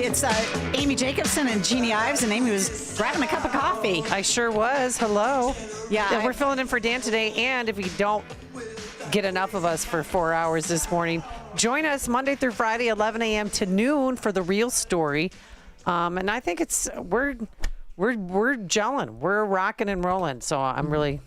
It's Amy Jacobson and Jeannie Ives, and Amy was grabbing a cup of coffee. I sure was. Hello. Yeah. We're filling in for Dan today, and if you don't get enough of us for 4 hours this morning, join us Monday through Friday, 11 a.m. to noon for The Real Story. And I think we're gelling. We're rocking and rolling. So I'm really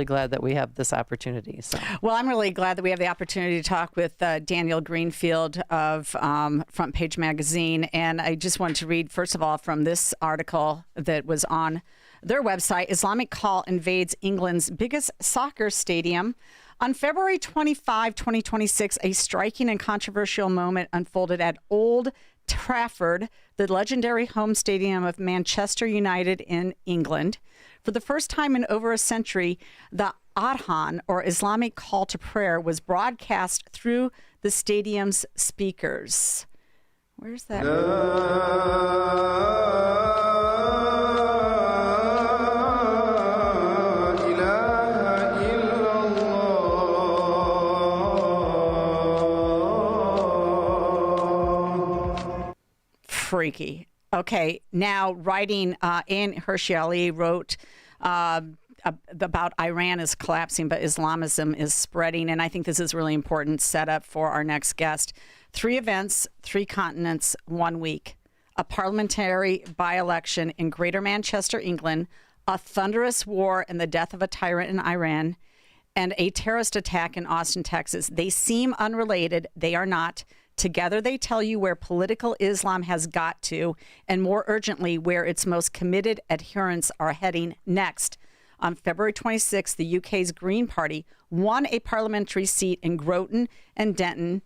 glad that we have this opportunity. So, well, I'm really glad that we have the opportunity to talk with Daniel Greenfield of Front Page Magazine. And I just wanted to read, first of all, from this article that was on their website. Islamic cult invades England's biggest soccer stadium. On February 25, 2026, a striking and controversial moment unfolded at Old Trafford, the legendary home stadium of Manchester United in England. For the first time in over a century, the Adhan, or Islamic call to prayer, was broadcast through the stadium's speakers. Where's that? Freaky. Okay, now writing in Hershey Ali wrote about Iran is collapsing, but Islamism is spreading. And I think this is really important setup for our next guest. 3 events, 3 continents, 1 week. A parliamentary by-election in Greater Manchester, England, a thunderous war and the death of a tyrant in Iran, and a terrorist attack in Austin, Texas. They seem unrelated. They are not. Together, they tell you where political Islam has got to, and more urgently, where its most committed adherents are heading next. On February 26th, the UK's Green Party won a parliamentary seat in Gorton and Denton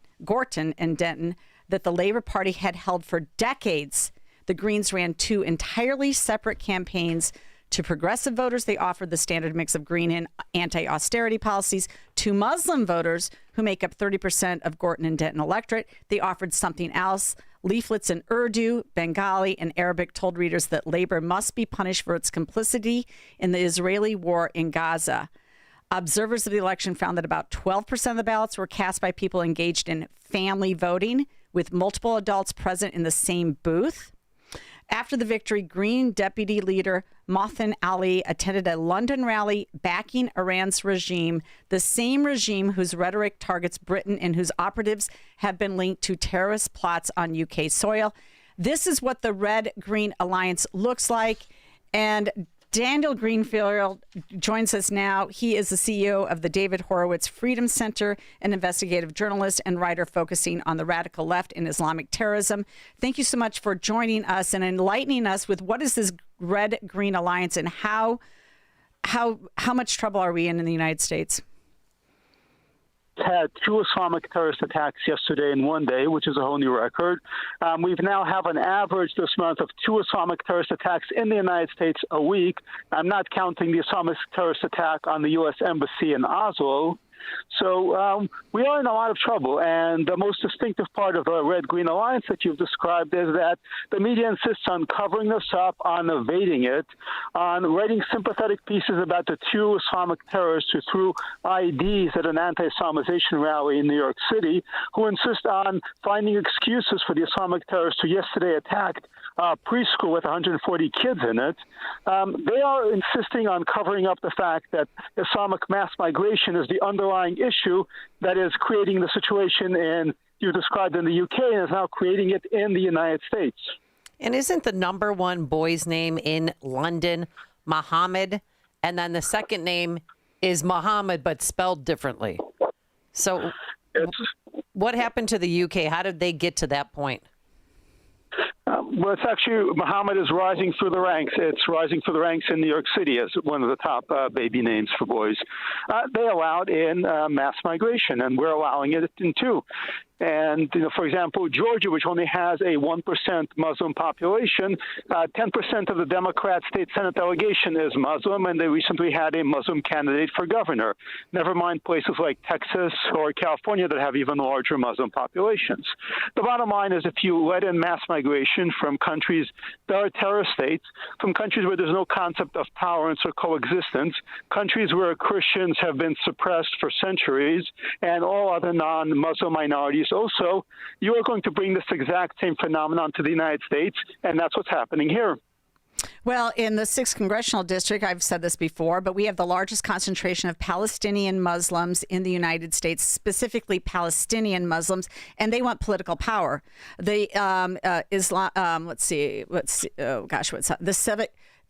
that the Labour Party had held for decades. The Greens ran 2 entirely separate campaigns. To progressive voters, they offered the standard mix of green and anti-austerity policies. To Muslim voters, who make up 30% of Gorton and Denton electorate, they offered something else. Leaflets in Urdu, Bengali, and Arabic told readers that Labour must be punished for its complicity in the Israeli war in Gaza. Observers of the election found that about 12% of the ballots were cast by people engaged in family voting, with multiple adults present in the same booth. After the victory, Green Deputy Leader Mohsin Ali attended a London rally backing Iran's regime, the same regime whose rhetoric targets Britain and whose operatives have been linked to terrorist plots on UK soil. This is what the Red-Green Alliance looks like. And Daniel Greenfield joins us now. He is the CEO of the David Horowitz Freedom Center, an investigative journalist and writer focusing on the radical left and Islamic terrorism. Thank you so much for joining us and enlightening us with what is this Red-Green Alliance and how much trouble are we in the United States? Had 2 Islamic terrorist attacks yesterday in one day, which is a whole new record. We now have an average this month of 2 Islamic terrorist attacks in the United States a week. I'm not counting the Islamic terrorist attack on the U.S. Embassy in Oslo. So we are in a lot of trouble, and the most distinctive part of the Red-Green Alliance that you've described is that the media insists on covering this up, on evading it, on writing sympathetic pieces about the 2 Islamic terrorists who threw IEDs at an anti-Islamization rally in New York City, who insist on finding excuses for the Islamic terrorists who yesterday attacked a preschool with 140 kids in it. They are insisting on covering up the fact that Islamic mass migration is the underlying issue that is creating the situation you described in the UK and is now creating it in the United States. And isn't the number 1 boy's name in London Mohammed? And then the second name is Mohammed, but spelled differently. So what happened to the UK? How did they get to that point? Well, it's actually, Muhammad is rising through the ranks. It's rising through the ranks in New York City as one of the top baby names for boys. They allowed in mass migration, and we're allowing it in too. And, for example, Georgia, which only has a 1% Muslim population, 10% of the Democrat state Senate delegation is Muslim, and they recently had a Muslim candidate for governor. Never mind places like Texas or California that have even larger Muslim populations. The bottom line is if you let in mass migration from countries that are terrorist states, from countries where there's no concept of tolerance or coexistence, countries where Christians have been suppressed for centuries, and all other non-Muslim minorities years also, you are going to bring this exact same phenomenon to the United States, and that's what's happening here. Well, in the 6th Congressional District, I've said this before, but we have the largest concentration of Palestinian Muslims in the United States, specifically Palestinian Muslims, and they want political power. The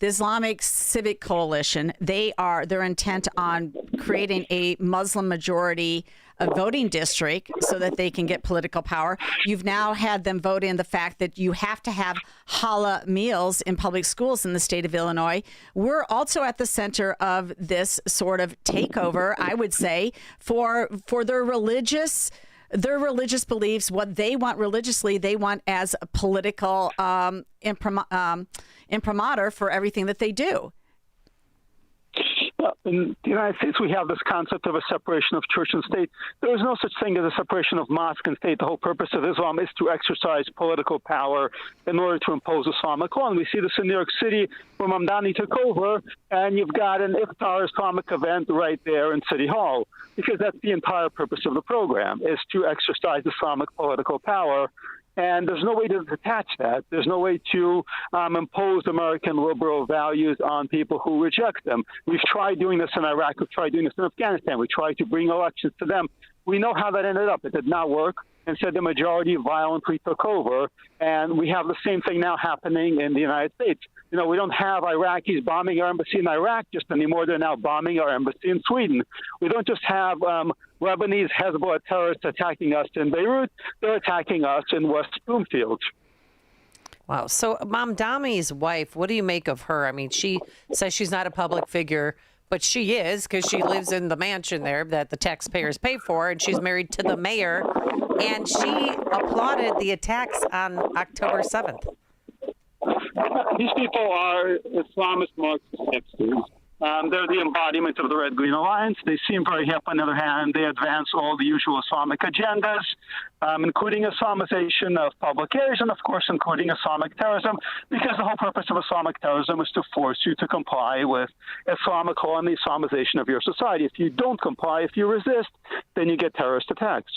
the Islamic Civic Coalition, they're intent on creating a Muslim majority voting district so that they can get political power. You've now had them vote in the fact that you have to have challah meals in public schools in the state of Illinois. We're also at the center of this sort of takeover, I would say, for their religious beliefs. What they want religiously, they want as a political imprimatur for everything that they do. Well, in the United States, we have this concept of a separation of church and state. There is no such thing as a separation of mosque and state. The whole purpose of Islam is to exercise political power in order to impose Islamic law. And we see this in New York City, where Mamdani took over, and you've got an iftar Islamic event right there in City Hall, because that's the entire purpose of the program, is to exercise Islamic political power. And there's no way to detach that. There's no way to impose American liberal values on people who reject them. We've tried doing this in Iraq. We've tried doing this in Afghanistan. We tried to bring elections to them. We know how that ended up. It did not work. Instead, the majority violently took over. And we have the same thing now happening in the United States. You know, we don't have Iraqis bombing our embassy in Iraq just anymore. They're now bombing our embassy in Sweden. We don't just have Lebanese Hezbollah terrorists attacking us in Beirut. They're attacking us in West Greenfield. Wow. So Mamdani's wife, what do you make of her? I mean, she says she's not a public figure, but she is, because she lives in the mansion there that the taxpayers pay for, and she's married to the mayor. And she applauded the attacks on October 7th. These people are Islamist Marxist hipsters. They're the embodiment of the Red-Green Alliance. They seem very hip. On the other hand, they advance all the usual Islamic agendas, including Islamization of public areas and, of course, including Islamic terrorism, because the whole purpose of Islamic terrorism is to force you to comply with Islamic law and the Islamization of your society. If you don't comply, if you resist, then you get terrorist attacks.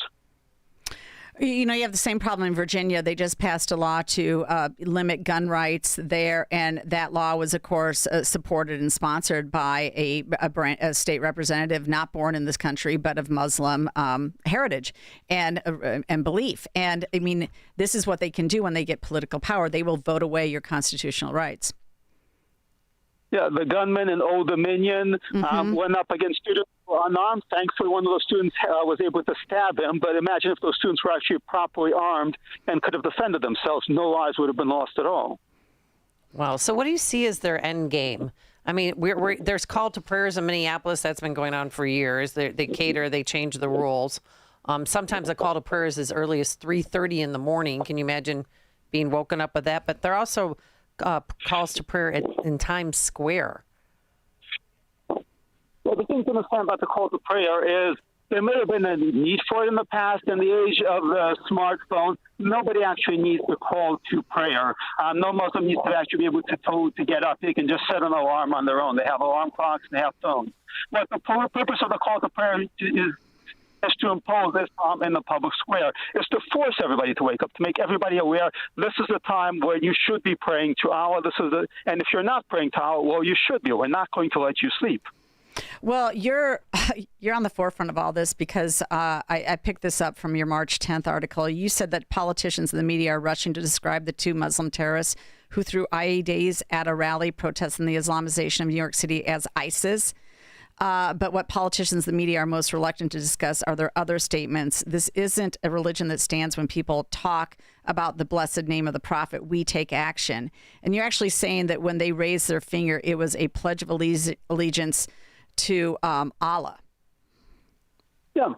You know, you have the same problem in Virginia. They just passed a law to limit gun rights there, and that law was, of course, supported and sponsored by a state representative not born in this country, but of Muslim heritage and belief. And, I mean, this is what they can do when they get political power. They will vote away your constitutional rights. Yeah, the gunman in Old Dominion went up against students who were unarmed. Thankfully, one of those students was able to stab him. But imagine if those students were actually properly armed and could have defended themselves. No lives would have been lost at all. Wow. So what do you see as their end game? I mean, there's call to prayers in Minneapolis. That's been going on for years. They cater, they change the rules. Sometimes a call to prayers as early as 3:30 in the morning. Can you imagine being woken up with that? But they're also calls to prayer in Times Square. Well, the thing to understand about the call to prayer is there may have been a need for it in the past. In the age of the smartphone, nobody actually needs to call to prayer. No Muslim needs to actually be able to get up. They can just set an alarm on their own. They have alarm clocks and they have phones. But the purpose of the call to prayer is to impose Islam in the public square, is to force everybody to wake up, to make everybody aware this is the time where you should be praying to Allah. And if you're not praying to Allah, well, you should be. We're not going to let you sleep. Well, you're on the forefront of all this because I picked this up from your March 10th article. You said that politicians and the media are rushing to describe the two Muslim terrorists who threw IEDs at a rally protesting the Islamization of New York City as ISIS. But what politicians, the media, are most reluctant to discuss are their other statements. This isn't a religion that stands when people talk about the blessed name of the prophet. We take action. And you're actually saying that when they raised their finger, it was a pledge of allegiance to Allah. Yeah.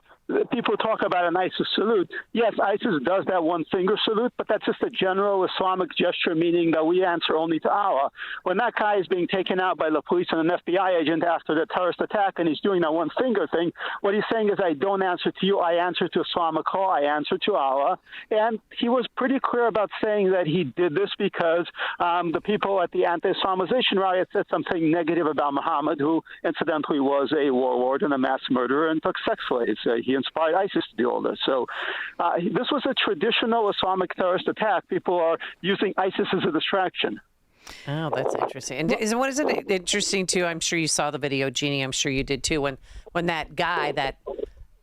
People talk about an ISIS salute. Yes, ISIS does that one finger salute, but that's just a general Islamic gesture, meaning that we answer only to Allah. When that guy is being taken out by the police and an FBI agent after the terrorist attack, and he's doing that one finger thing, what he's saying is, I don't answer to you, I answer to Islamic law, I answer to Allah. And he was pretty clear about saying that he did this because the people at the anti-Islamization riot said something negative about Muhammad, who incidentally was a warlord and a mass murderer and took sex slaves. He inspired ISIS to do all this. So this was a traditional Islamic terrorist attack. People are using ISIS as a distraction. Oh, that's interesting. And what is it interesting too? I'm sure you saw the video, Jeannie. I'm sure you did too. When that guy, that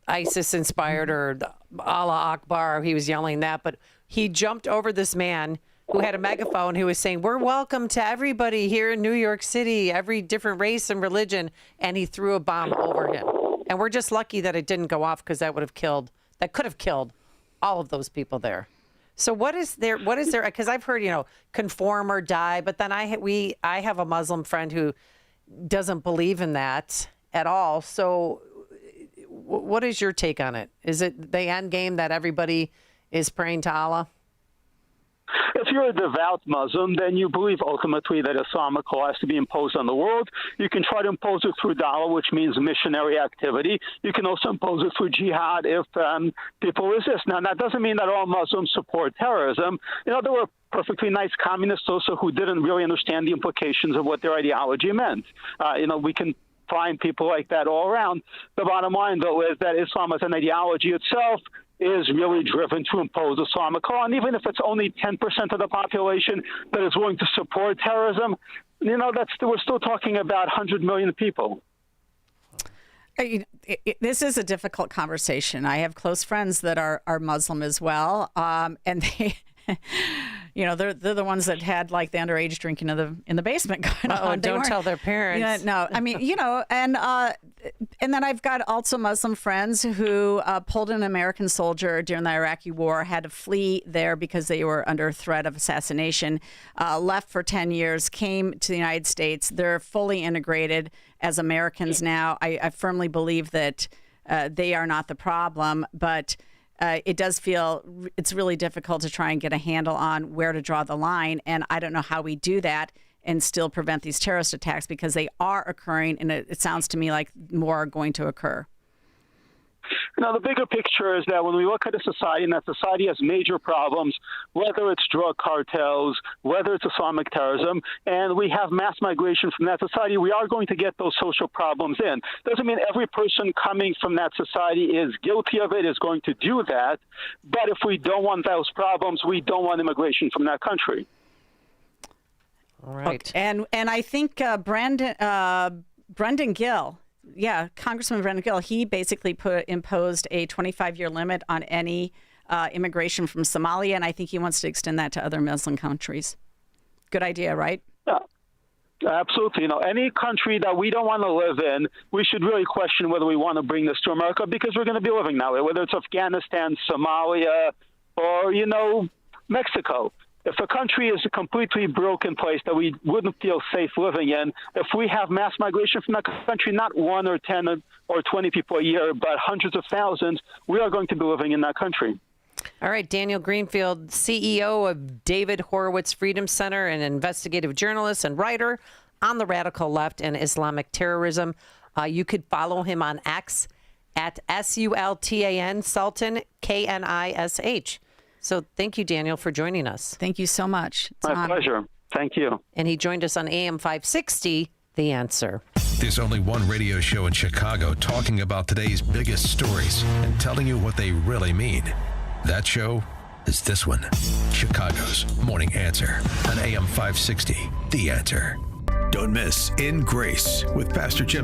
ISIS inspired or Allah Akbar, he was yelling that, but he jumped over this man who had a megaphone who was saying, "We're welcome to everybody here in New York City, every different race and religion," and he threw a bomb over him. And we're just lucky that it didn't go off, because that could have killed all of those people there. So what is there? Because I've heard, conform or die, but then I have a Muslim friend who doesn't believe in that at all. So what is your take on it? Is it the end game that everybody is praying to Allah? If you're a devout Muslim, then you believe ultimately that Islamic law has to be imposed on the world. You can try to impose it through dawah, which means missionary activity. You can also impose it through jihad if people resist. Now, that doesn't mean that all Muslims support terrorism. There were perfectly nice communists also who didn't really understand the implications of what their ideology meant. We can find people like that all around. The bottom line, though, is that Islam as an ideology itself is really driven to impose Islamic law. And even if it's only 10% of the population that is willing to support terrorism, we're still talking about 100 million people. This is a difficult conversation. I have close friends that are Muslim as well, and they... they're the ones that had like the underage drinking in the basement going on. Oh, don't tell their parents. No, I mean, and then I've got also Muslim friends who pulled an American soldier during the Iraqi war, had to flee there because they were under threat of assassination, left for 10 years, came to the United States. They're fully integrated as Americans now. I firmly believe that they are not the problem, but it does feel it's really difficult to try and get a handle on where to draw the line. And I don't know how we do that and still prevent these terrorist attacks, because they are occurring, and it sounds to me like more are going to occur. The bigger picture is that when we look at a society, and that society has major problems, whether it's drug cartels, whether it's Islamic terrorism, and we have mass migration from that society, we are going to get those social problems in. Doesn't mean every person coming from that society is guilty of it, is going to do that. But if we don't want those problems, we don't want immigration from that country. All right. And I think Brendan Gill, Congressman Brendan Gill, he basically imposed a 25-year limit on any immigration from Somalia, and I think he wants to extend that to other Muslim countries. Good idea, right? Yeah, absolutely. Any country that we don't want to live in, we should really question whether we want to bring this to America, because we're going to be living now, whether it's Afghanistan, Somalia, or, Mexico. If a country is a completely broken place that we wouldn't feel safe living in, if we have mass migration from that country, not 1 or 10 or 20 people a year, but hundreds of thousands, we are going to be living in that country. All right, Daniel Greenfield, CEO of David Horowitz Freedom Center, an investigative journalist and writer on the radical left and Islamic terrorism. You could follow him on X at SULTAN, Sultan, KNISH. So thank you, Daniel, for joining us. Thank you so much. It's My pleasure. Thank you. And he joined us on AM 560, The Answer. There's only one radio show in Chicago talking about today's biggest stories and telling you what they really mean. That show is this one, Chicago's Morning Answer on AM 560, The Answer. Don't miss In Grace with Pastor Jim.